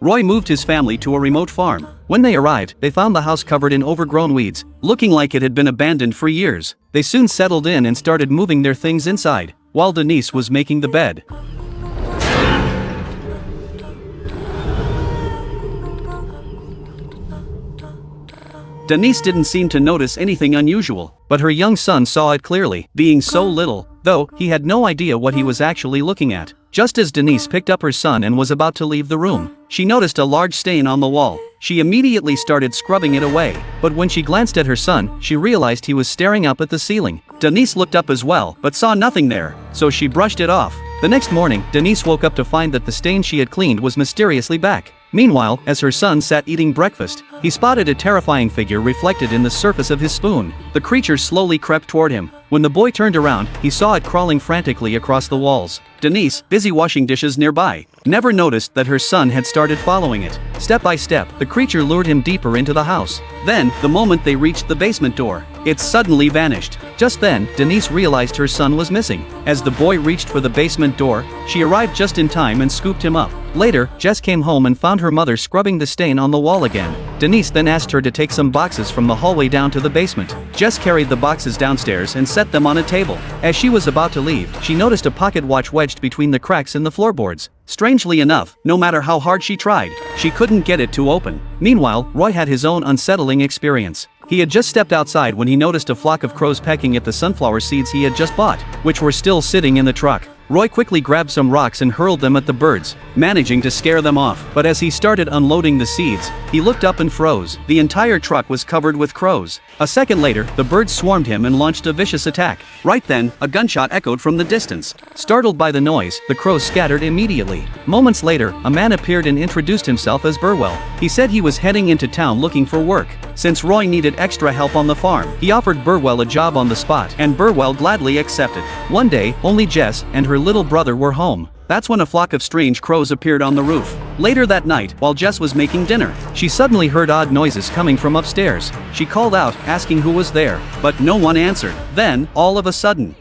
Roy moved his family to a remote farm. When they arrived, they found the house covered in overgrown weeds, looking like it had been abandoned for years. They soon settled in and started moving their things inside, while Denise was making the bed. Denise didn't seem to notice anything unusual, but her young son saw it clearly, being so little, though he had no idea what he was actually looking at. Just as Denise picked up her son and was about to leave the room, she noticed a large stain on the wall. She immediately started scrubbing it away, but when she glanced at her son, she realized he was staring up at the ceiling. Denise looked up as well, but saw nothing there, so she brushed it off. The next morning, Denise woke up to find that the stain she had cleaned was mysteriously back. Meanwhile, as her son sat eating breakfast, he spotted a terrifying figure reflected in the surface of his spoon. The creature slowly crept toward him. When the boy turned around, he saw it crawling frantically across the walls. Denise, busy washing dishes nearby, never noticed that her son had started following it. Step by step, the creature lured him deeper into the house. Then, the moment they reached the basement door, it suddenly vanished. Just then, Denise realized her son was missing. As the boy reached for the basement door, she arrived just in time and scooped him up. Later, Jess came home and found her mother scrubbing the stain on the wall again. Denise then asked her to take some boxes from the hallway down to the basement. Jess carried the boxes downstairs and set them on a table. As she was about to leave, she noticed a pocket watch wedged between the cracks in the floorboards. Strangely enough, no matter how hard she tried, she couldn't get it to open. Meanwhile, Roy had his own unsettling experience. He had just stepped outside when he noticed a flock of crows pecking at the sunflower seeds he had just bought, which were still sitting in the truck. Roy quickly grabbed some rocks and hurled them at the birds, managing to scare them off. But as he started unloading the seeds, he looked up and froze. The entire truck was covered with crows. A second later, the birds swarmed him and launched a vicious attack. Right then, a gunshot echoed from the distance. Startled by the noise, the crows scattered immediately. Moments later, a man appeared and introduced himself as Burwell. He said he was heading into town looking for work. Since Roy needed extra help on the farm, he offered Burwell a job on the spot, and Burwell gladly accepted. One day, only Jess and her little brother were home. That's when a flock of strange crows appeared on the roof. Later that night, while Jess was making dinner, she suddenly heard odd noises coming from upstairs. She called out, asking who was there, but no one answered. Then, all of a sudden,